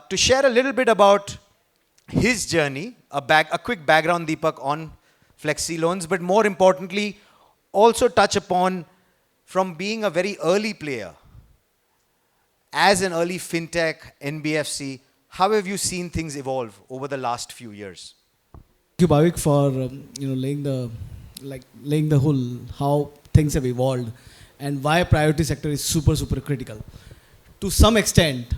to share a little bit about his journey, a quick background, Deepak, on Flexiloans, but more importantly, also touch upon from being a very early player, as an early Fintech, NBFC, how have you seen things evolve over the last few years? Thank you, Bhavik, for laying the whole how things have evolved and why priority sector is super critical. To some extent,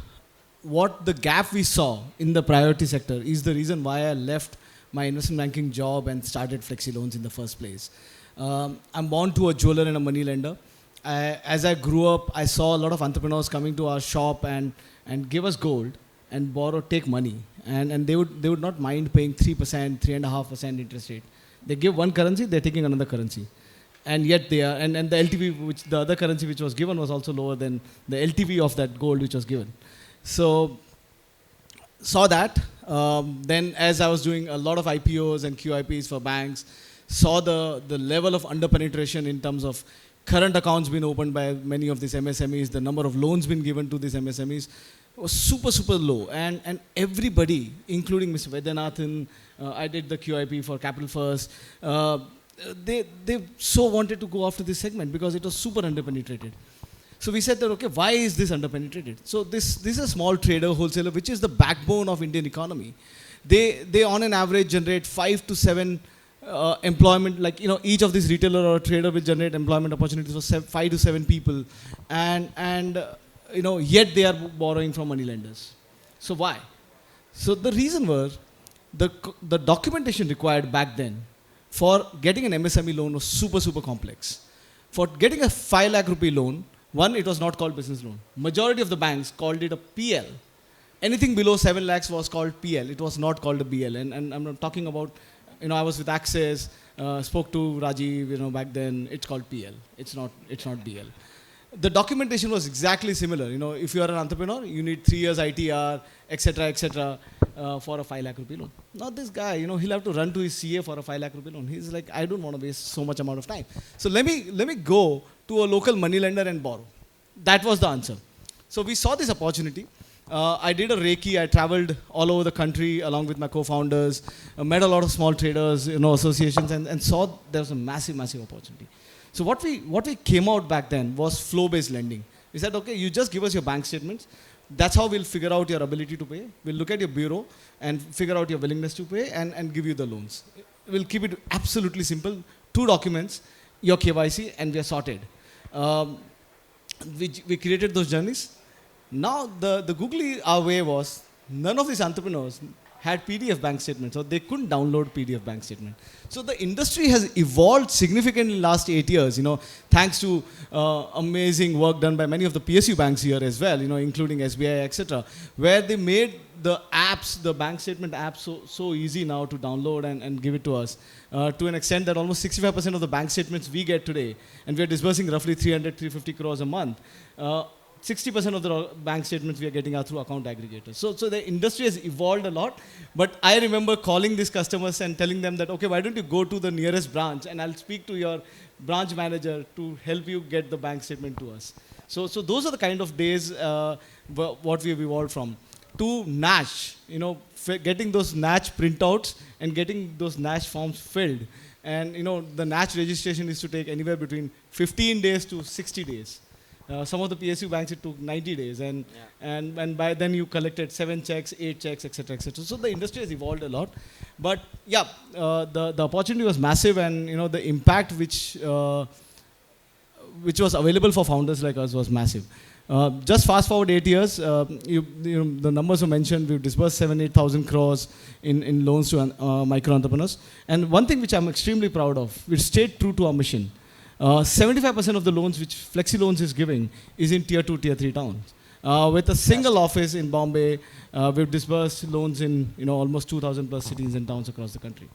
what the gap we saw in the priority sector is the reason why I left my investment banking job and started Flexiloans in the first place. I'm born to a jeweler and a money lender. As I grew up, I saw a lot of entrepreneurs coming to our shop and give us gold and take money. And they would not mind paying 3%, 3.5% interest rate. They give one currency, they're taking another currency. And yet they are, and the LTV, the other currency which was given was also lower than the LTV of that gold which was given. So, saw that. Then as I was doing a lot of IPOs and QIPs for banks, saw the level of under-penetration in terms of current accounts being opened by many of these MSMEs, the number of loans being given to these MSMEs was super low. And everybody, including Mr. Vedyanathan, I did the QIP for Capital First, they so wanted to go after this segment because it was super under-penetrated. So we said that, okay, why is this under-penetrated? So this is a small trader, wholesaler, which is the backbone of Indian economy. They on an average generate 5 to 7 employment, each of these retailer or trader will generate employment opportunities for 5 to 7 people, and yet they are borrowing from money lenders. So why? So the reason was the documentation required back then for getting an MSME loan was super complex. For getting a 5 lakh rupee loan, one, it was not called business loan. Majority of the banks called it a PL. Anything below 7 lakhs was called PL. It was not called a BL. And I'm not talking about, I was with Access, spoke to Rajiv, back then. It's called PL. It's not BL. The documentation was exactly similar. If you are an entrepreneur, you need 3 years ITR, etc., for a 5 lakh rupee loan. Not this guy, he'll have to run to his CA for a 5 lakh rupee loan. He's like, I don't want to waste so much amount of time. So let me go to a local money lender and borrow. That was the answer. So we saw this opportunity. I did a Reiki. I traveled all over the country along with my co-founders, met a lot of small traders, associations, and saw there was a massive opportunity. So what we came out back then was flow-based lending. We said, okay, you just give us your bank statements. That's how we'll figure out your ability to pay. We'll look at your bureau and figure out your willingness to pay and give you the loans. We'll keep it absolutely simple. 2 documents, your KYC, and we are sorted. We created those journeys. Now the googly our way was, none of these entrepreneurs had PDF bank statements, or they couldn't download PDF bank statement. So the industry has evolved significantly in the last 8 years, thanks to amazing work done by many of the PSU banks here as well, including SBI, etc., where they made the apps, the bank statement apps so easy now to download and give it to us, to an extent that almost 65% of the bank statements we get today, and we are disbursing roughly 350 crores a month, 60% of the bank statements we are getting are through account aggregators. So the industry has evolved a lot. But I remember calling these customers and telling them that, okay, why don't you go to the nearest branch and I'll speak to your branch manager to help you get the bank statement to us. So those are the kind of days what we have evolved from. To NASH, getting those NASH printouts and getting those NASH forms filled. And the NASH registration is to take anywhere between 15 days to 60 days. Some of the PSU banks, it took 90 days, and by then you collected 7 checks, 8 checks, etc. So the industry has evolved a lot, but yeah, the opportunity was massive, and the impact which was available for founders like us was massive. Just fast forward 8 years, the numbers were mentioned. We've disbursed 7,000-8,000 crores in loans to micro entrepreneurs, and one thing which I'm extremely proud of, we stayed true to our mission. 75% of the loans which Flexiloans is giving is in tier 2, tier 3 towns. With a single office in Bombay, we've disbursed loans in almost 2,000 plus cities and towns across the country.